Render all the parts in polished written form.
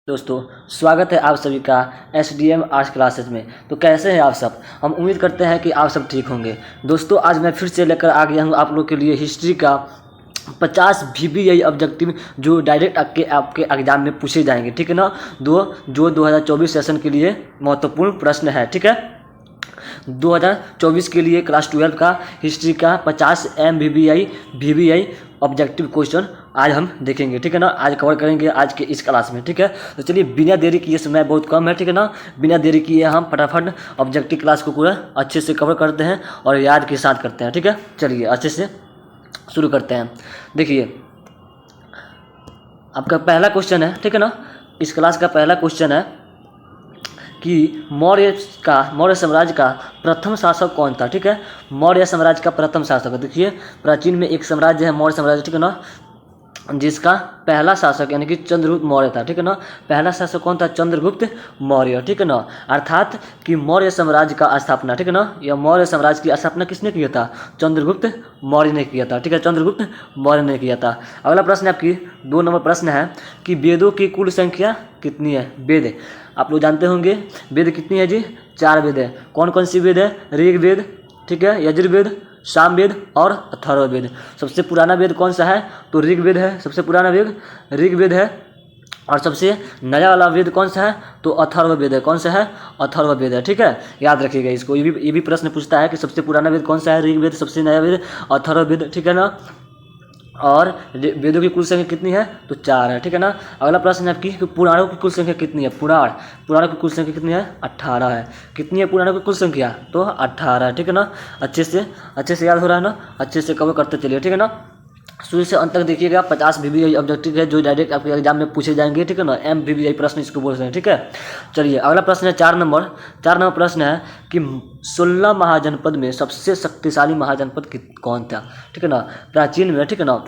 दोस्तों, स्वागत है आप सभी का SDM आर्ट्स क्लासेस में। तो कैसे हैं आप सब? हम उम्मीद करते हैं कि आप सब ठीक होंगे। दोस्तों, आज मैं फिर से लेकर आ गया हूं आप लोग के लिए हिस्ट्री का 50 VBI ऑब्जेक्टिव जो डायरेक्ट आपके एग्जाम में पूछे जाएंगे, ठीक है ना। जो 2024 सेशन के लिए महत्वपूर्ण प्रश्न है, ठीक है। 2024 के लिए क्लास 12 का हिस्ट्री का 50 VBI ऑब्जेक्टिव क्वेश्चन आज हम देखेंगे, ठीक है ना। आज कवर करेंगे आज के इस क्लास में, ठीक है। तो चलिए बिना देरी किए, समय बहुत कम है, ठीक है ना। बिना देरी किए हम फटाफट ऑब्जेक्टिव क्लास को पूरा अच्छे से कवर करते हैं और याद के साथ करते हैं, ठीक है। चलिए अच्छे से शुरू करते हैं। देखिए, आपका पहला क्वेश्चन है, ठीक है ना। इस क्लास का पहला क्वेश्चन है कि मौर्य साम्राज्य का प्रथम शासक कौन था, ठीक है। मौर्य साम्राज्य का प्रथम शासक, देखिए प्राचीन में एक साम्राज्य है मौर्य साम्राज्य, ठीक है ना, जिसका पहला शासक यानी कि चंद्रगुप्त मौर्य था, ठीक है ना। पहला शासक कौन था? चंद्रगुप्त मौर्य, ठीक है ना। अर्थात कि मौर्य साम्राज्य का स्थापना, ठीक है ना, यह मौर्य साम्राज्य की स्थापना किसने किया था? चंद्रगुप्त मौर्य ने किया था, ठीक है। चंद्रगुप्त मौर्य ने किया था। अगला प्रश्न आपकी 2 नंबर प्रश्न है कि वेदों की कुल संख्या कितनी है? वेद आप लोग जानते होंगे, वेद कितनी है जी? 4 वेद है। कौन कौन सी वेद है? ऋग्वेद, ठीक है, यजुर्वेद, सामवेद और अथर्ववेद। सबसे पुराना वेद कौन सा है? तो ऋग्वेद है। सबसे पुराना वेद ऋग्वेद है। और सबसे नया वाला वेद कौन सा है? तो अथर्ववेद है। कौन सा है? अथर्ववेद है, ठीक है। याद रखिएगा इसको, ये भी प्रश्न पूछता है कि सबसे पुराना वेद कौन सा है? ऋग्वेद। सबसे नया वेद अथर्ववेद, ठीक है ना। और वेदों की कुल संख्या कितनी है? तो 4 है, ठीक है ना। अगला प्रश्न है आपकी कि पुराणों की कुल संख्या कितनी है? पुराणों की कुल संख्या कितनी है? 18 है। कितनी है पुराणों की कुल संख्या? तो 18 है, ठीक है ना। अच्छे से याद हो रहा है ना। अच्छे से कवर करते चलिए, ठीक है ना। शुरू से अंत तक देखिएगा। 50 VBI ऑब्जेक्टिव है जो डायरेक्ट आपके एग्जाम में पूछे जाएंगे, ठीक है ना। MVBI प्रश्न इसको बोलते हैं, ठीक है। चलिए अगला प्रश्न है 4 नंबर प्रश्न है कि 16 महाजनपद में सबसे शक्तिशाली महाजनपद कौन था, ठीक है ना। प्राचीन में, ठीक है ना,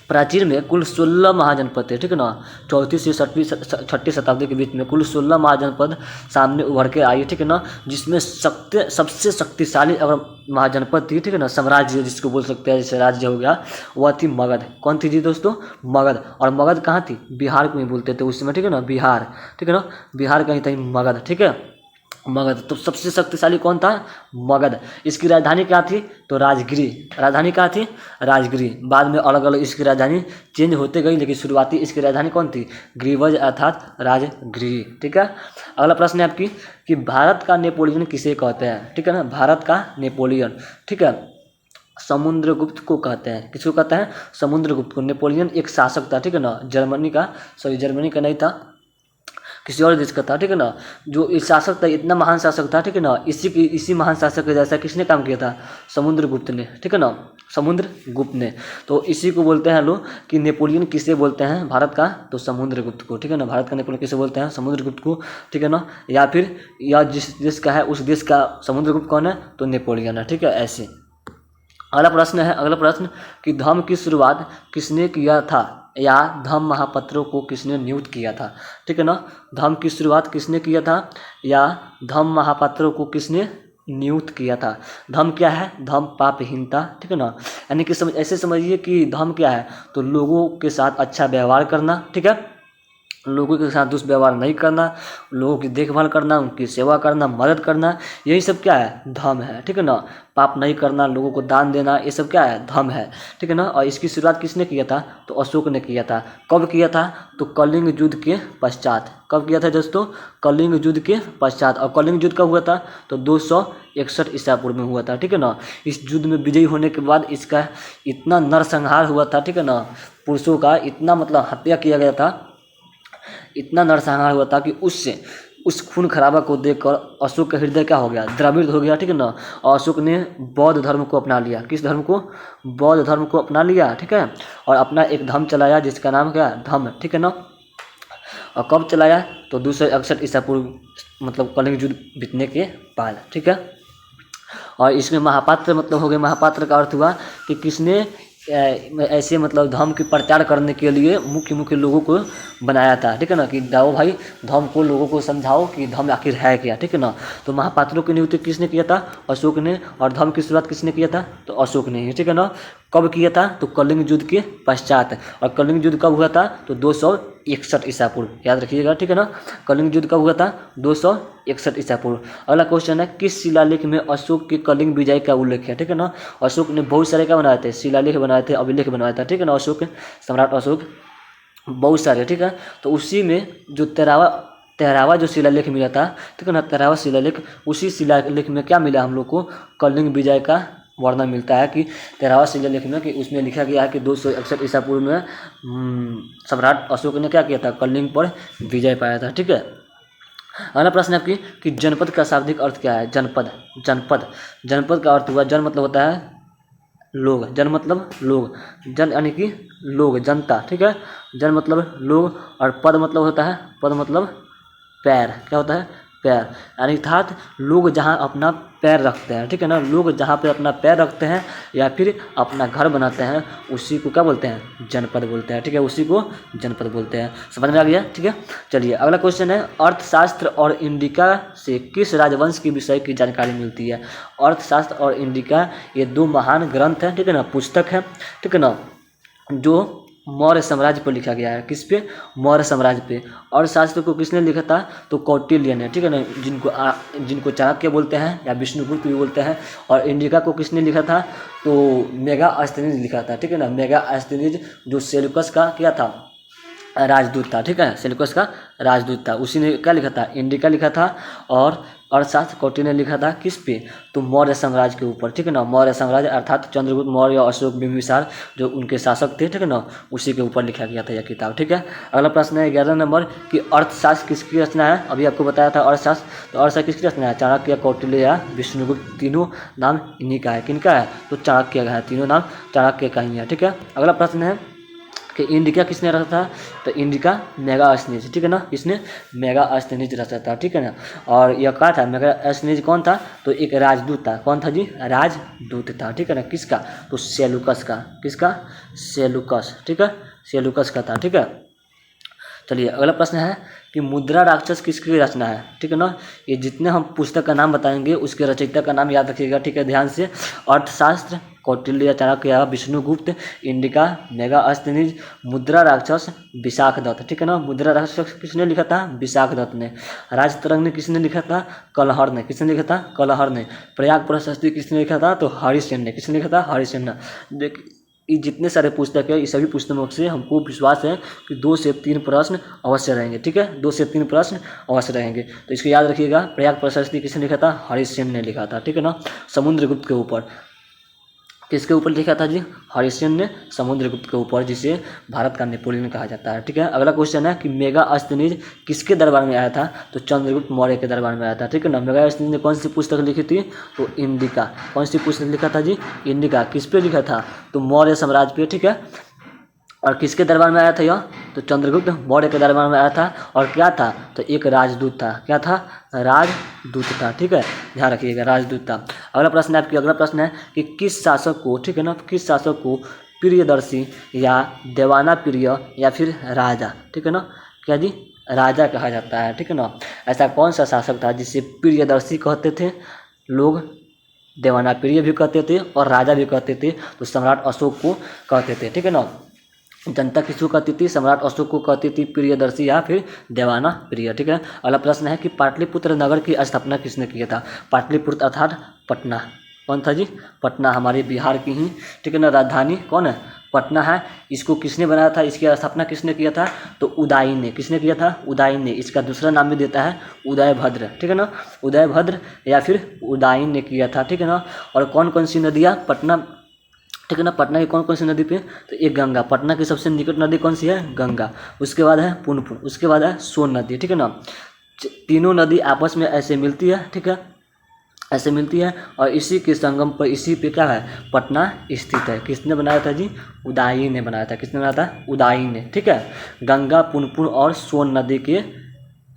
प्राचीन में कुल 16 महाजनपद थे, ठीक है ना। 4वीं से 6वीं शताब्दी के बीच में कुल 16 महाजनपद सामने उभर के आई, ठीक है ना। जिसमें सबसे शक्तिशाली अगर महाजनपद थी, ठीक है ना, साम्राज्य जिसको बोल सकते हैं, जैसे राज्य हो गया, वह थी मगध। कौन थी जी दोस्तों? मगध। और मगध कहाँ थी? बिहार को ही बोलते थे उस समय, ठीक है ना, बिहार, ठीक है ना, बिहार कहीं थी मगध, ठीक है। मगध। तो सबसे शक्तिशाली कौन था? मगध। इसकी राजधानी क्या थी? तो राजगिरी। राजधानी क्या थी? राजगिरी। बाद में अलग अलग इसकी राजधानी चेंज होते गई, लेकिन शुरुआती इसकी राजधानी कौन थी? ग्रीवज अर्थात राजगिरी, ठीक है। अगला प्रश्न है आपकी कि भारत का नेपोलियन किसे कहते हैं, ठीक है ना। भारत का नेपोलियन, ठीक है, समुद्रगुप्त को कहते हैं। किसको कहते हैं? समुद्रगुप्त को। नेपोलियन एक शासक था, ठीक है ना, जर्मनी का नहीं था, किसी और देश का था, ठीक है ना। जो इस शासक था, इतना महान शासक था, ठीक है ना। इसी महान शासक के जैसा किसने काम किया था? समुद्रगुप्त ने, ठीक है ना, समुद्रगुप्त ने। तो इसी को बोलते हैं लोग कि नेपोलियन किसे बोलते हैं भारत का? तो समुद्रगुप्त को, ठीक है ना। भारत का नेपोलियन किसे बोलते हैं? समुद्रगुप्त को, ठीक है ना। या फिर या जिस देश का है उस देश का समुद्रगुप्त कौन है? तो नेपोलियन है, ठीक है। ऐसे अगला प्रश्न कि धर्म की शुरुआत किसने किया था, या धम्म महापात्रों को किसने नियुक्त किया था, ठीक है ना। धर्म की शुरुआत किसने किया था, या धम्म महापात्रों को किसने नियुक्त किया था। धर्म क्या है? धर्म पापहीनता, ठीक है ना। यानी कि ऐसे समझिए कि धर्म क्या है? तो लोगों के साथ अच्छा व्यवहार करना, ठीक है, लोगों के साथ दुष्व्यवहार नहीं करना, लोगों की देखभाल करना, उनकी सेवा करना, मदद करना, यही सब क्या है? धर्म है, ठीक है ना। पाप नहीं करना, लोगों को दान देना, ये सब क्या है? धर्म है, ठीक है ना। और इसकी शुरुआत किसने किया था? तो अशोक ने किया था। कब किया था? तो कलिंग युद्ध के पश्चात। कब किया था दोस्तों? कलिंग युद्ध के पश्चात। और कलिंग युद्ध कब हुआ था? तो 261 ईसा पूर्व में हुआ था, ठीक है ना। इस युद्ध में विजयी होने के बाद इसका इतना नरसंहार हुआ था, ठीक है ना। पुरुषों का इतना मतलब हत्या किया गया था, इतना नरसंहार हुआ था कि उस खून खराबा को देखकर अशोक का हृदय क्या हो गया? द्रवित हो गया, ठीक है ना। और अशोक ने बौद्ध धर्म को अपना लिया। किस धर्म को? बौद्ध धर्म को अपना लिया, ठीक है। और अपना एक धर्म चलाया जिसका नाम क्या? धम्म, ठीक है ना। और कब चलाया? तो 261 ईसा पूर्व, मतलब कलिंग युद्ध बीतने के बाद, ठीक है। और इसमें महापात्र मतलब हो गए, महापात्र का अर्थ हुआ कि किसने ऐसे मतलब धर्म की प्रचार करने के लिए मुख्य लोगों को बनाया था, ठीक है ना। कि जाओ भाई धर्म को लोगों को समझाओ कि धर्म आखिर है क्या, ठीक है ना। तो महापात्रों की नियुक्ति किसने किया था? अशोक ने। और धर्म की शुरुआत किसने किया था? तो अशोक ने, ठीक है ना। कब किया था? तो कलिंग युद्ध के पश्चात। और कलिंग युद्ध कब हुआ था? तो 261 ईसा पूर्व, याद रखिएगा, ठीक है ना। कलिंग युद्ध कब हुआ था? 261 ईसा पूर्व। अगला क्वेश्चन है, किस शिलालेख में अशोक के कलिंग विजय का उल्लेख है? ठीक है ना। अशोक ने बहुत सारे क्या बनाए थे? शिलालेख बनाए थे, अभिलेख बनाया था, ठीक है ना। अशोक, सम्राट अशोक बहुत सारे, ठीक है। तो उसी में जो 13वां जो शिलालेख मिला था, ठीक है ना, 13वां शिलालेख, उसी शिलालेख में क्या मिला हम लोग को? कलिंग विजय का वर्णन मिलता है कि 13वां शिलालेख में, कि उसमें लिखा गया है कि 261 ईसा पूर्व में सम्राट अशोक ने क्या किया था? कलिंग पर विजय पाया था, ठीक है। अगला प्रश्न है आपकी कि जनपद का शाब्दिक अर्थ क्या है? जनपद, जनपद, जनपद का अर्थ हुआ, जन मतलब होता है लोग, जन मतलब लोग, जन यानी कि लोग, जनता, ठीक है। जन मतलब लोग, और पद मतलब होता है, पद मतलब पैर, क्या होता है? पैर, यानी अर्थात लोग जहाँ अपना पैर रखते हैं, ठीक है ना। लोग जहाँ पे अपना पैर रखते हैं या फिर अपना घर बनाते हैं, उसी को क्या बोलते हैं? जनपद बोलते हैं, ठीक है। उसी को जनपद बोलते हैं। समझ में आ गया, ठीक है। चलिए अगला क्वेश्चन है, अर्थशास्त्र और इंडिका से किस राजवंश के विषय की जानकारी मिलती है? अर्थशास्त्र और इंडिका ये दो महान ग्रंथ हैं, ठीक है ना, पुस्तक है, ठीक है ना, जो मौर्य साम्राज्य पर लिखा गया है। किस पे? मौर्य साम्राज्य पे। और शास्त्र को किसने लिखा था? तो कौटिल्य ने, ठीक है ना, जिनको चाणक्य बोलते हैं या विष्णुगुप्त भी बोलते हैं। और इंडिका को किसने लिखा था? तो मेगास्थनीज लिखा था, ठीक है ना। मेगास्थनीज जो सेल्यूकस का क्या था? राजदूत था, ठीक है। सेल्यूकस का राजदूत था, उसी ने क्या लिखा था? इंडिका लिखा था। और अर्थशास्त्र कौटिल्य ने लिखा था किस पे? तो मौर्य साम्राज्य के ऊपर, ठीक है ना। मौर्य साम्राज्य अर्थात चंद्रगुप्त मौर्य, अशोक, बिंबिसार जो उनके शासक थे, ठीक है ना, उसी के ऊपर लिखा गया था यह किताब, ठीक है। अगला प्रश्न है 11 नंबर कि अर्थशास्त्र किसकी रचना है? अभी आपको बताया था अर्थशास्त्र, तो अर्थशास्त्र किसकी रचना है? चाणक्य, कौटिल्य या विष्णुगुप्त, तीनों नाम इन्हीं का है। किनका है? तो चाणक्य का है, तीनों नाम चाणक्य का ही है, ठीक है। अगला प्रश्न है कि इंडिका किसने रचा था? तो इंडिका मेगास्थनीज, ठीक है ना, इसने मेगास्थनीज रचा था, ठीक है ना। और यह क्या था? मेगास्थनीज कौन था? तो एक राजदूत था। कौन था जी? राजदूत था, ठीक है ना। किसका? तो सेल्यूकस का। किसका? सेल्यूकस, ठीक है, सेल्यूकस का था, ठीक है। चलिए अगला प्रश्न है कि मुद्रा राक्षस किसकी रचना है? ठीक है ना। ये जितने हम पुस्तक का नाम बताएंगे उसके रचयिता का नाम याद रखिएगा, ठीक है, ध्यान से। अर्थशास्त्र कौटिल्य, चाणक्य, विष्णुगुप्त, इंडिका, मेगास्थनीज, मुद्रा राक्षस विशाखदत्त, ठीक है ना। मुद्रा राक्षस किसने लिखा था? विशाखदत्त ने। राजतरंग ने किसने लिखा था? कलहर ने। किसने लिखा था? कलहर ने। प्रयाग प्रशस्ति किसने लिखा था? तो हरिसेन ने। किसने लिखा था? हरिसेन ने। देख, ये जितने सारे पुस्तक है, ये सभी पुस्तकों से हमको विश्वास है कि 2 से 3 प्रश्न अवश्य रहेंगे, ठीक है। 2 से 3 प्रश्न अवश्य रहेंगे, तो इसको याद रखिएगा। प्रयाग प्रशस्ति किसने लिखा था? हरिसेन ने लिखा था, ठीक है ना। समुद्रगुप्त के ऊपर, किसके ऊपर लिखा था जी? हरिसेन ने समुद्रगुप्त के ऊपर, जिसे भारत का नेपोलियन कहा जाता है, ठीक है। अगला क्वेश्चन है कि मेगास्थनीज किसके दरबार में आया था? तो चंद्रगुप्त मौर्य के दरबार में आया था, ठीक है ना। मेगास्थनीज ने कौन सी पुस्तक लिखी थी? तो इंडिका। कौन सी पुस्तक लिखा था जी? इंडिका। किस पे लिखा था? तो मौर्य साम्राज्य पे, ठीक है। और किसके दरबार में आया था यह? तो चंद्रगुप्त मौर्य के दरबार में आया था। और क्या था? तो एक राजदूत था। क्या था? राजदूत था, ठीक है, ध्यान रखिएगा, राजदूत था। अगला प्रश्न है आपकी, अगला प्रश्न है कि किस शासक को, ठीक है ना, किस शासक को प्रियदर्शी या देवाना प्रिय या फिर राजा, ठीक है ना, क्या जी? राजा कहा जाता है, ठीक है ना। ऐसा कौन सा शासक था जिसे प्रियदर्शी कहते थे लोग, देवाना प्रिय भी कहते थे और राजा भी कहते थे? तो सम्राट अशोक को कहते थे, ठीक है ना। जनता किसको कहती थी? सम्राट अशोक को कहती थी प्रियदर्शी या फिर देवाना प्रिय, ठीक है। अगला प्रश्न है कि पाटलिपुत्र नगर की स्थापना किसने किया था? पाटलिपुत्र अर्थात पटना। कौन था जी? पटना, हमारे बिहार की ही, ठीक है ना, राजधानी कौन है? पटना है। इसको किसने बनाया था? इसकी स्थापना किसने किया था? तो उदयन ने। किसने किया था? उदयन ने। इसका दूसरा नाम भी देता है उदयभद्र, ठीक है ना, उदयभद्र या फिर उदयन ने किया था, ठीक है ना। और कौन कौन सी नदियाँ पटना, ठीक है ना, पटना की कौन कौन सी नदी पे? तो एक गंगा, पटना की सबसे निकट नदी कौन सी है? गंगा। उसके बाद है पुनपुन, उसके बाद है सोन नदी, ठीक है ना। तीनों नदी आपस में ऐसे मिलती है, ठीक है, ऐसे मिलती है। और इसी के संगम पर, इसी पे क्या है? पटना स्थित है। किसने बनाया था जी? उदयन ने बनाया था। किसने बनाया था? उदयन ने, ठीक है। गंगा, पुनपुन और सोन नदी के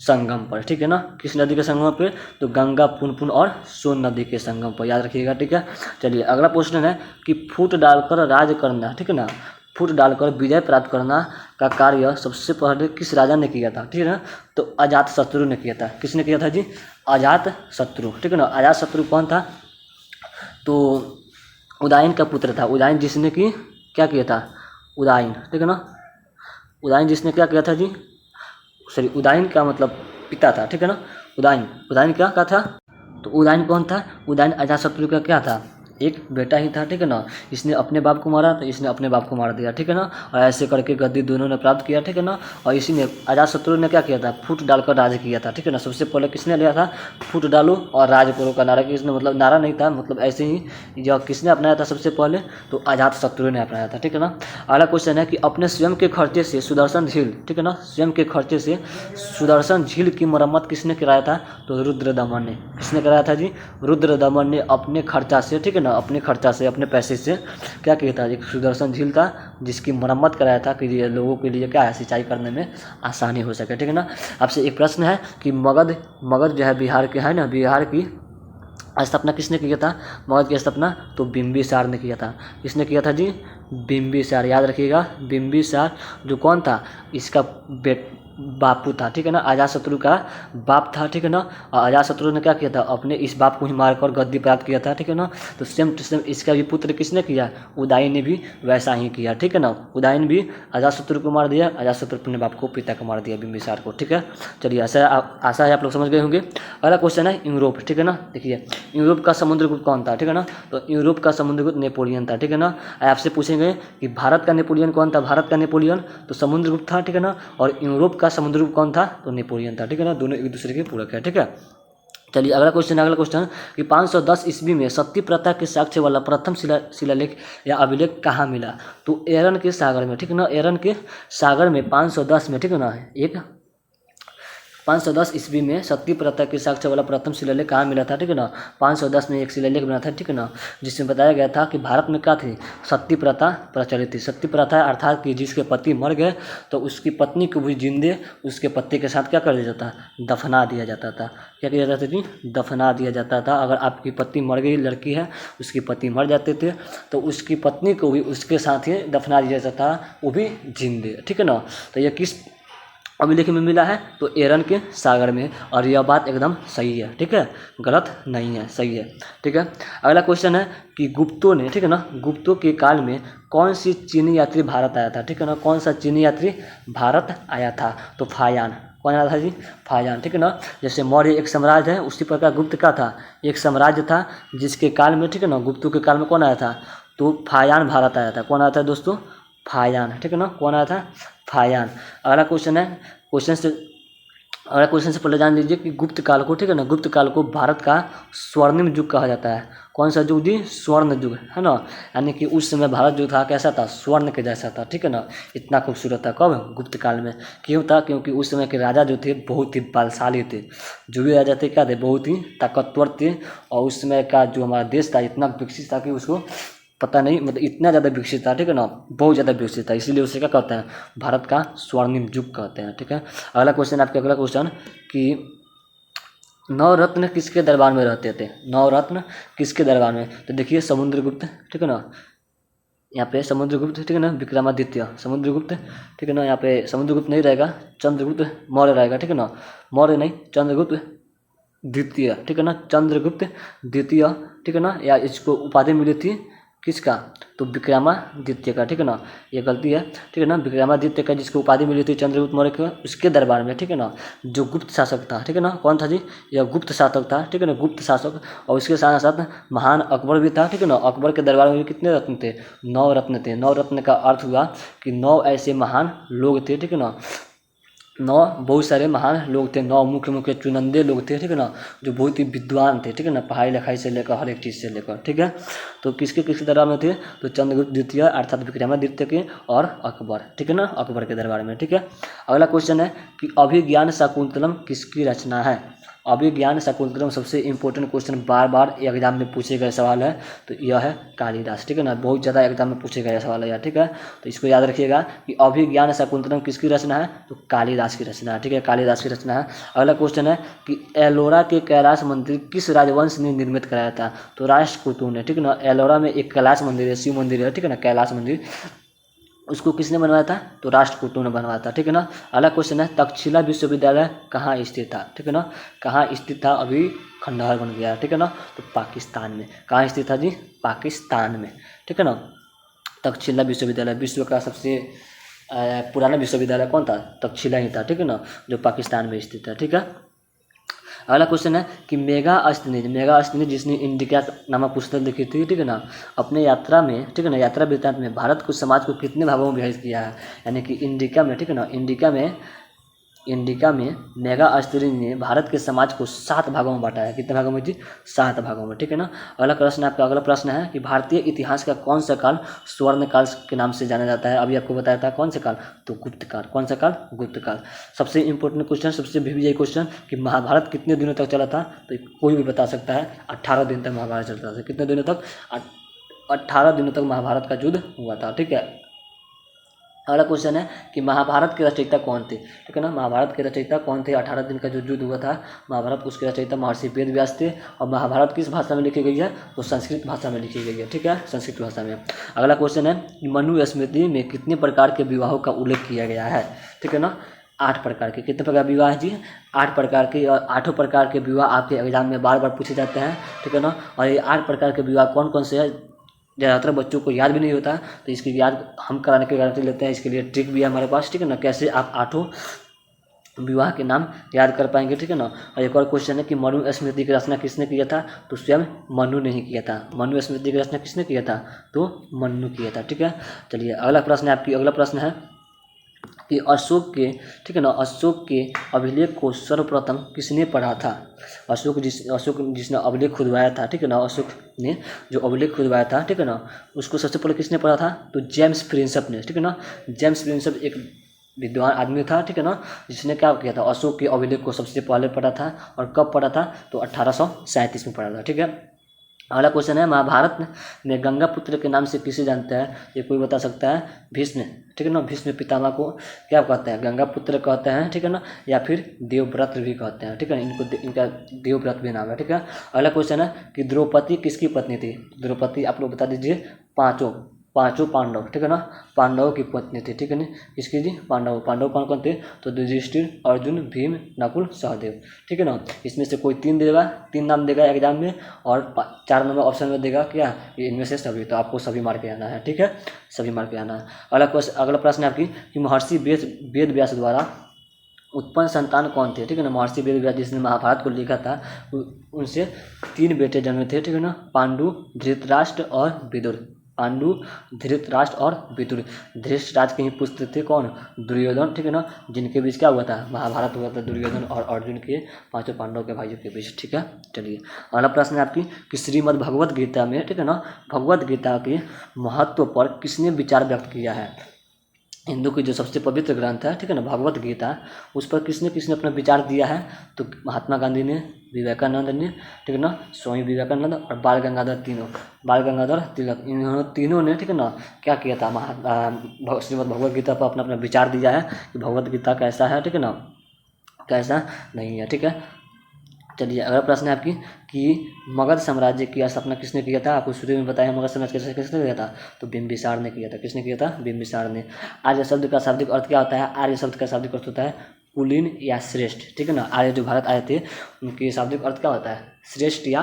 संगम पर, ठीक है ना। किस नदी के संगम पे? तो गंगा, पुनपुन और सोन नदी के संगम पर, याद रखिएगा, ठीक है। चलिए अगला क्वेश्चन है कि फूट डालकर राज करना, ठीक है ना, फूट डालकर विजय प्राप्त करना का कार्य सबसे पहले किस राजा ने किया था? ठीक है ना। तो अजातशत्रु ने किया था। किसने किया था जी? अजातशत्रु, ठीक है ना। अजातशत्रु कौन था? तो उदयन का पुत्र था। उदयन जिसने कि क्या किया था, उदयन, ठीक है ना, उदयन जिसने क्या किया था जी, सॉरी उदयन का मतलब पिता था, ठीक है ना, उदयन, उदयन क्या था, तो उदयन कौन था, उदयन अजातशत्रु का क्या था, एक बेटा ही था, ठीक है ना। इसने अपने बाप को मारा तो इसने अपने बाप को मार दिया, ठीक है ना, और ऐसे करके गद्दी दोनों ने प्राप्त किया, ठीक है ना। और इसी ने अजातशत्रु ने क्या किया था, फूट डालकर राज किया था, ठीक है ना। सबसे पहले किसने लिया था, फूट डालो और राज करो का नारा, किसने, मतलब नारा नहीं था, मतलब ऐसे ही जब किसने अपनाया था सबसे पहले, तो अजातशत्रु ने अपनाया था, ठीक है ना। अगला क्वेश्चन है कि अपने स्वयं के खर्चे से सुदर्शन झील, ठीक है ना, स्वयं के खर्चे से सुदर्शन झील की मरम्मत किसने कराया था, तो रुद्रदमन ने। किसने कराया था जी, रुद्रदमन ने अपने खर्चा से, ठीक है ना, अपने खर्चा से, अपने पैसे से क्या किया था, एक सुदर्शन झील था जिसकी मरम्मत कराया था कि ये लोगों के लिए क्या है, सिंचाई करने में आसानी हो सके, ठीक है ना। आपसे एक प्रश्न है कि मगध जो है बिहार के है ना, बिहार की स्थापना किसने किया था, मगध की स्थापना तो बिंबिसार ने किया था। किसने किया था जी, बिंबिसार, याद रखिएगा, बिंबिसार जो कौन था, इसका बापू था, ठीक है ना, अजातशत्रु का बाप था, ठीक है ना। और अजातशत्रु ने क्या किया था, अपने इस बाप को ही मारकर गद्दी प्राप्त किया था, ठीक है ना। तो सेम टू सेम इसका भी पुत्र किसने किया, उदयन ने भी वैसा ही किया, ठीक है ना। उदयन भी अजातशत्रु को मार दिया, अजातशत्रु अपने बाप को, पिता को मार दिया, बिंबिसार को, ठीक है। चलिए आशा है आप लोग समझ गए होंगे। अगला क्वेश्चन है यूरोप, ठीक है ना। देखिए यूरोप का समुद्रगुप्त कौन था, ठीक है ना, तो यूरोप का समुद्रगुप्त नेपोलियन था, ठीक है ना। आपसे पूछेंगे कि भारत का नेपोलियन कौन था, भारत का नेपोलियन तो समुद्रगुप्त था, ठीक है ना। और यूरोप का समुद्रगुप्त कौन था, तो नेपोलियन था, ठीक है ना। दोनों एक दूसरे के पूरक है, ठीक है। चलिए अगला क्वेश्चन कि 510 ईस्वी में सती प्रथा के साक्ष्य वाला प्रथम शिलालेख या अभिलेख कहाँ मिला, तो एरन के सागर में, ठीक है ना, एरन के सागर में 510 में, ठीक है ना, एक 510 ईस्वी में सती प्रथा के साक्ष्य वाला प्रथम शिलालेख कहाँ मिला था, ठीक है ना। 510 में एक शिलालेख बना था, ठीक है ना, जिसमें बताया गया था कि भारत में क्या थी, सती प्रथा प्रचलित थी। सती प्रथा अर्थात कि जिसके पति मर गए तो उसकी पत्नी को भी जिंदे उसके पति के साथ क्या कर दिया जाता, दफना दिया जाता था। क्या किया जाता था जी, दफना दिया जाता था। अगर आपकी पत्नी मर गई, लड़की है, उसकी पति मर जाते थे तो उसकी पत्नी को भी उसके साथ ही दफना दिया जाता था, वो भी जिंदे, ठीक है ना। तो ये किस अभिलेख में मिला है, तो एरन के सागर में। और यह बात एकदम सही है, ठीक है, गलत नहीं है, सही है, ठीक है। अगला क्वेश्चन है कि गुप्तों ने, ठीक है ना, गुप्तों के काल में कौन सी चीनी यात्री भारत आया था, ठीक है ना, कौन सा चीनी यात्री भारत आया था, तो फायान। कौन आया था जी, फायान, ठीक है ना। जैसे मौर्य एक साम्राज्य है, उसी प्रकार गुप्त का था, एक साम्राज्य था जिसके काल में, ठीक है ना, गुप्तों के काल में कौन आया था, तो फायान भारत आया था। कौन आया था दोस्तों, फायान, ठीक है ना, कौन आया था, फायान। अगला क्वेश्चन है, अगला क्वेश्चन से पहले जान लीजिए कि गुप्त काल को, ठीक है ना, गुप्त काल को भारत का स्वर्णिम युग कहा जाता है। कौन सा युग जी, स्वर्ण युग, है ना। यानी कि उस समय भारत जो था कैसा था, स्वर्ण के जैसा था, ठीक है ना, इतना खूबसूरत था। कब, गुप्त काल में। क्यों था, क्योंकि उस समय के राजा जो थे बहुत ही बलशाली थे। जो भी राजा थे क्या थे, बहुत ही ताकतवर थे। और उस समय का जो हमारा देश था इतना विकसित था कि उसको पता नहीं, मतलब इतना ज़्यादा विकसित था, ठीक है ना, बहुत ज़्यादा विकसित था, इसीलिए उसे क्या कहते हैं, भारत का स्वर्णिम युग कहते हैं, ठीक है। अगला क्वेश्चन आपका, अगला क्वेश्चन कि नवरत्न किसके दरबार में रहते थे, नवरत्न किसके दरबार में, तो देखिए समुद्रगुप्त, ठीक है ना, यहाँ पे समुद्रगुप्त, ठीक है ना, विक्रमादित्य, समुद्रगुप्त, ठीक है ना, यहाँ पे समुद्रगुप्त नहीं रहेगा, चंद्रगुप्त मौर्य रहेगा, ठीक है ना, मौर्य नहीं, चंद्रगुप्त द्वितीय, ठीक है ना, चंद्रगुप्त द्वितीय, ठीक है ना। या इसको उपाधि मिली थी किसका, तो विक्रमादित्य का, ठीक है ना, ये गलती है, ठीक है ना, विक्रमादित्य का जिसको उपाधि मिली थी चंद्रगुप्त मौर्य के, उसके दरबार में, ठीक है ना, जो गुप्त शासक था, ठीक है ना, कौन था जी, यह गुप्त शासक था, ठीक है ना, गुप्त शासक। और उसके साथ साथ महान अकबर भी था, ठीक है ना, अकबर के दरबार में भी कितने रत्न थे, 9 रत्न थे। 9 रत्न का अर्थ हुआ कि 9 ऐसे महान लोग थे, ठीक है ना, 9 बहुत सारे महान लोग थे, 9 मुख्य मुख्य चुनिंदे लोग थे, ठीक है ना, जो बहुत ही विद्वान थे, ठीक है ना, पढ़ाई लिखाई से लेकर हर एक चीज़ से लेकर, ठीक है। तो किसके किसके दरबार में थे, तो चंद्रगुप्त द्वितीय अर्थात विक्रमादित्य के और अकबर, ठीक है ना, अकबर के दरबार में, ठीक है। अगला क्वेश्चन है कि अभिज्ञान शाकुंतलम किसकी रचना है। अभिज्ञान शाकुंतलम सबसे इंपॉर्टेंट क्वेश्चन, बार बार एग्जाम में पूछे गए सवाल है, तो यह है कालिदास, ठीक है ना, बहुत ज़्यादा एग्जाम में पूछे गए सवाल है यह, ठीक है। तो इसको याद रखिएगा कि अभिज्ञान शाकुंतलम किसकी रचना है, तो कालिदास की रचना है, ठीक है, कालिदास की रचना है। अगला क्वेश्चन है कि एलोरा के कैलाश मंदिर किस राजवंश ने निर्मित कराया था, तो राष्ट्रकूटों ने, ठीक है ना। एलोरा में एक कैलाश मंदिर है, शिव मंदिर है, ठीक है ना, कैलाश मंदिर, उसको किसने बनवाया था, तो राष्ट्रकूटों ने बनवाया था, ठीक है ना। अगला क्वेश्चन है तक्षशिला विश्वविद्यालय कहाँ स्थित था, ठीक है ना, कहाँ स्थित था, अभी खंडहर बन गया है, ठीक है ना, तो पाकिस्तान में। कहाँ स्थित था जी, पाकिस्तान में, ठीक है ना। तक्षशिला विश्वविद्यालय विश्व का सबसे पुराना विश्वविद्यालय कौन था? तक्षशिला ही था, ठीक है ना, जो पाकिस्तान में स्थित है, ठीक है। अगला क्वेश्चन है कि मेगास्थनीज जिसने इंडिका नामक पुस्तक लिखी थी, ठीक है ना, अपने यात्रा में, ठीक है ना, यात्रा वृत्तांत में भारत को समाज को कितने भागों में विभाजित किया है? यानी कि इंडिका में, ठीक है ना, इंडिका में मेगास्थनीज ने भारत के समाज को 7 भागों में बांटा है। कितने भागों में जी? 7 भागों में, ठीक है ना। अगला प्रश्न है कि भारतीय इतिहास का कौन सा काल स्वर्ण काल के नाम से जाना जाता है? अभी आपको बताया था कौन सा काल? तो गुप्त काल। कौन सा काल? गुप्त काल। सबसे इंपॉर्टेंट क्वेश्चन, सबसे VVI क्वेश्चन कि महाभारत कितने दिनों तक चला था? तो कोई भी बता सकता है, 18 दिन तक महाभारत चलता था। कितने दिनों तक? 18 दिनों तक महाभारत का युद्ध हुआ था, ठीक है। अगला क्वेश्चन है कि महाभारत के रचयिता कौन थे? ठीक है ना, महाभारत के रचयिता कौन थे? 18 दिन का जो युद्ध हुआ था महाभारत, उसके रचयिता महर्षि वेद व्यास थे। और महाभारत किस भाषा में लिखी गई है? तो संस्कृत भाषा में लिखी गई है, ठीक है, संस्कृत भाषा में। अगला क्वेश्चन है कि मनुस्मृति में कितने प्रकार के विवाहों का उल्लेख किया गया है? ठीक है ना, 8 प्रकार के। कितने प्रकार विवाह है जी? 8 प्रकार के। और 8 प्रकार के विवाह आपके एग्जाम में बार बार पूछे जाते हैं, ठीक है ना। और ये 8 प्रकार के विवाह कौन कौन से हैं? ज़्यादातर बच्चों को याद भी नहीं होता, तो इसकी याद हम कराने की गारंटी लेते हैं। इसके लिए ट्रिक भी है हमारे पास, ठीक है ना, कैसे आप 8 विवाह के नाम याद कर पाएंगे, ठीक है ना। और एक और क्वेश्चन है कि मनुस्मृति की रचना किसने किया था? तो स्वयं मनु ने ही किया था। मनुस्मृति की रचना किसने किया था? तो मनु किया था, ठीक है। चलिए अगला प्रश्न है कि अशोक के, ठीक है ना, अशोक के अभिलेख को सर्वप्रथम किसने पढ़ा था? अशोक जिसने अभिलेख खुदवाया था, ठीक है ना, अशोक ने जो अभिलेख खुदवाया था, ठीक है ना, उसको सबसे पहले किसने पढ़ा था? तो जेम्स प्रिंसेप ने, ठीक है ना। जेम्स प्रिंसेप एक विद्वान आदमी था, ठीक है ना, जिसने क्या किया था? अशोक के अभिलेख को सबसे पहले पढ़ा था। और कब पढ़ा था? तो 1837 में पढ़ा था, ठीक है। अगला क्वेश्चन है महाभारत में गंगा पुत्र के नाम से किसे जानता है? ये कोई बता सकता है? भीष्म, ठीक है ना। भीष्म पितामह को क्या कहते हैं? गंगा पुत्र कहते हैं, ठीक है ना, या फिर देवव्रत भी कहते हैं, ठीक है। इनका देवव्रत भी नाम है, ठीक है। अगला क्वेश्चन है कि द्रौपदी किसकी पत्नी थी? द्रौपदी आप लोग बता दीजिए। पांचों पांडव, ठीक है ना, पांडवों की पत्नी थी, ठीक है ना। किसकी जी? पांडव कौन कौन थे? तो युधिष्ठिर, अर्जुन, भीम, नकुल, सहदेव, ठीक है ना। इसमें से कोई 3 नाम देगा एग्जाम में, और 4 नंबर ऑप्शन में देगा क्या? इनमें से सभी। तो आपको सभी मार के आना है, ठीक है, सभी मार के आना है। अगला प्रश्न है आपकी कि महर्षि वेद व्यास द्वारा उत्पन्न संतान कौन थे? ठीक है ना, महर्षि वेद व्यास जिसने महाभारत को लिखा था, उनसे 3 बेटे जन्मे थे, ठीक है ना, पांडु, धृतराष्ट्र और विदुर। पांडु, धृतराष्ट्र और विदुर। धृतराष्ट्र के ही पुत्र थे कौन? दुर्योधन, ठीक है ना, जिनके बीच क्या हुआ था? महाभारत हुआ था, दुर्योधन और अर्जुन के, 5 पांडवों के भाइयों के बीच, ठीक है। चलिए अगला प्रश्न है आपकी कि श्रीमद् भगवत गीता में, ठीक है ना, भगवत गीता के महत्व पर किसने विचार व्यक्त किया है? हिंदू की जो सबसे पवित्र ग्रंथ है, ठीक है ना, भगवत गीता, उस पर किसने अपना विचार दिया है? तो महात्मा गांधी ने, विवेकानंद ने, ठीक है ना, स्वामी विवेकानंद और बाल गंगाधर तिलक, इन तीनों ने, ठीक है ना, क्या किया था? श्रीमद् भगवत गीता पर अपना विचार दिया है कि भगवत गीता कैसा है, ठीक है ना, कैसा नहीं है, ठीक है। चलिए अगला प्रश्न है आपकी कि मगध साम्राज्य की स्थापना किसने किया था? आपको शुरू में बताया मगध साम्राज्य किसने किया था? तो बिंबिसार ने किया था। किसने किया था? बिंबिसार ने। आर्य शब्द का शाब्दिक अर्थ क्या होता है? आर्य शब्द का शाब्दिक अर्थ होता है कुलीन या श्रेष्ठ, ठीक है ना। आर्य जो भारत आए थे उनके शाब्दिक अर्थ क्या होता है? श्रेष्ठ या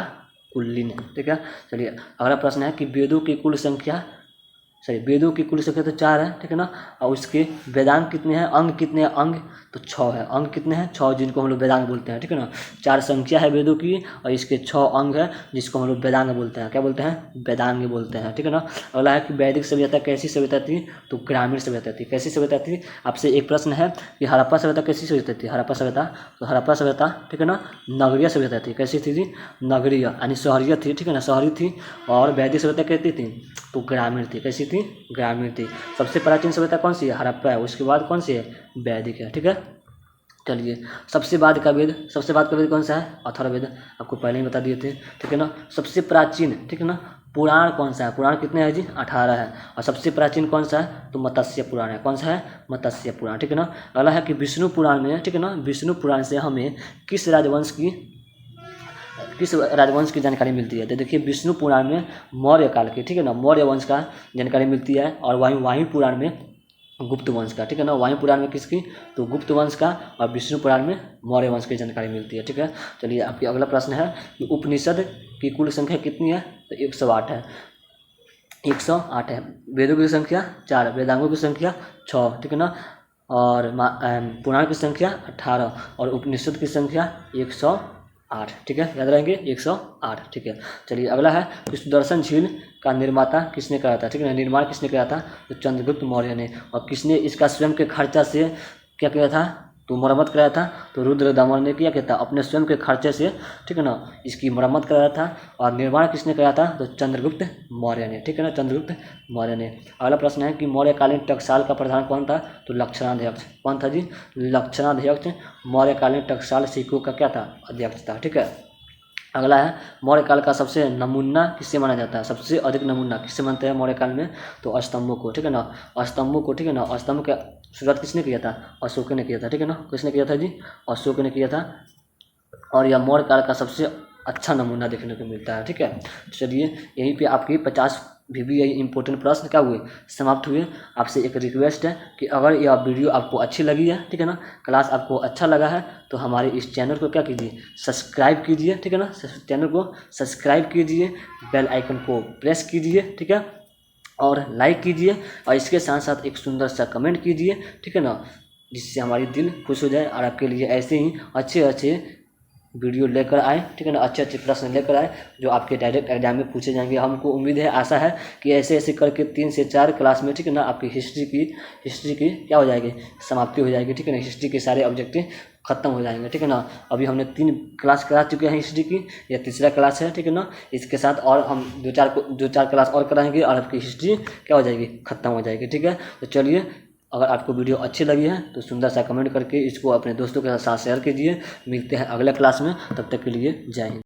कुलीन, ठीक है। चलिए अगला प्रश्न है कि वेदों की कुल संख्या तो 4 है, ठीक है ना। और उसके वेदांग कितने हैं? अंग कितने हैं? अंग तो 6 है। अंग कितने हैं? 6, जिनको हम लोग वेदांग बोलते हैं, ठीक है ना। 4 संख्या है वेदों की और इसके 6 अंग है, जिसको हम लोग वेदांग बोलते हैं। क्या बोलते हैं? वेदांग बोलते हैं, ठीक है ना। अगला है कि वैदिक सभ्यता कैसी सभ्यता थी? तो ग्रामीण सभ्यता थी। कैसी सभ्यता थी? आपसे एक प्रश्न है कि हड़प्पा सभ्यता कैसी सभ्यता थी? हड़प्पा सभ्यता, ठीक है ना, नगरीय सभ्यता थी। कैसी थी? नगरीय यानी शहरीय थी, ठीक है ना, शहरी थी। और वैदिक सभ्यता कैसी थी? तो ग्रामीण थी। कैसी थी? ग्रामीण थी। सबसे प्राचीन सभ्यता कौन सी है? हड़प्पा है। उसके बाद कौन सी है? वैदिक है, ठीक है। चलिए सबसे बाद का वेद कौन सा है? अथर्ववेद। आपको पहले ही बता दिए थे, ठीक है ना। सबसे प्राचीन, ठीक है ना, पुराण कौन सा है? पुराण कितने हैं जी? 18 है। और सबसे प्राचीन कौन सा है? तो मत्स्य पुराण है। कौन सा है? मत्स्य पुराण, ठीक है ना। अगला है कि विष्णु पुराण में, ठीक है ना, विष्णु पुराण से हमें किस राजवंश की जानकारी मिलती है? तो देखिए विष्णु पुराण में मौर्य काल की, ठीक है ना, मौर्य वंश का जानकारी मिलती है। और वायु पुराण में गुप्त वंश का, ठीक है ना। वायु पुराण में किसकी? तो गुप्त वंश का। और विष्णु पुराण में मौर्य वंश की जानकारी मिलती है, ठीक है। चलिए आपकी अगला प्रश्न है कि उपनिषद की कुल संख्या कितनी है? तो 108 है। 108 है। वेदों की संख्या 4, वेदांगों की संख्या 6, ठीक है ना, और पुराण की संख्या 18 और उपनिषद की संख्या 108, ठीक है, याद रहेंगे 108, ठीक है। चलिए अगला है कि सुदर्शन झील का निर्माता किसने कराया था, ठीक है ना, निर्माण किसने कराया था, तो चंद्रगुप्त मौर्य ने। और किसने इसका स्वयं के खर्चा से क्या किया था, तो मरम्मत कराया था, तो रुद्रदमन ने किया था अपने स्वयं के खर्चे से, ठीक है ना, इसकी मरम्मत कराया था। और निर्माण किसने कराया था, तो चंद्रगुप्त मौर्य ने, ठीक है ना, चंद्रगुप्त मौर्य ने। अगला प्रश्न है कि मौर्यकालीन टकसाल का प्रधान कौन था, तो लक्षणाध्यक्ष। कौन था जी, लक्षणाध्यक्ष। मौर्यकालीन टकसाल सिक्कों का क्या था, अध्यक्ष था, ठीक है। अगला है मौर्यकाल का सबसे नमूना किससे माना जाता है, सबसे अधिक नमूना किससे मानते हैं मौर्यकाल में, तो स्तंभों को, ठीक है ना, स्तंभों को, ठीक है ना। स्तंभ का शुरुआत किसने किया था, अशोक ने किया था, ठीक है ना, किसने किया था जी, अशोक ने किया था। और यह मौर्य काल का सबसे अच्छा नमूना देखने को मिलता है, ठीक है। चलिए यहीं पे आपकी 50 भी यही इंपॉर्टेंट प्रश्न क्या हुए, समाप्त हुए। आपसे एक रिक्वेस्ट है कि अगर यह वीडियो आपको अच्छी लगी है, ठीक है ना, क्लास आपको अच्छा लगा है, तो हमारे इस चैनल को क्या कीजिए, सब्सक्राइब कीजिए, ठीक है ना, चैनल को सब्सक्राइब कीजिए, बेल आइकन को प्रेस कीजिए, ठीक है, और लाइक कीजिए, और इसके साथ साथ एक सुंदर सा कमेंट कीजिए, ठीक है ना, जिससे हमारी दिल खुश हो जाए और आपके लिए ऐसे ही अच्छे अच्छे वीडियो लेकर आए, ठीक है ना, अच्छे अच्छे प्रश्न लेकर आए जो आपके डायरेक्ट एग्जाम में पूछे जाएंगे। हमको उम्मीद है, आशा है कि ऐसे ऐसे करके 3 से 4 क्लास में, ठीक है ना, आपकी हिस्ट्री की क्या हो जाएगी, समाप्ति हो जाएगी, ठीक है ना, हिस्ट्री के सारे ऑब्जेक्टिव खत्म हो जाएंगे, ठीक है ना। अभी हमने 3 क्लास करा चुके हैं हिस्ट्री की, यह तीसरा क्लास है, ठीक है ना। इसके साथ और हम 2-4 क्लास और कराएंगे और आपकी हिस्ट्री क्या हो जाएगी, खत्म हो जाएगी, ठीक है। तो चलिए, अगर आपको वीडियो अच्छी लगी है तो सुंदर सा कमेंट करके इसको अपने दोस्तों के साथ शेयर कीजिए। मिलते हैं अगले क्लास में, तब तक के लिए जय हिंद।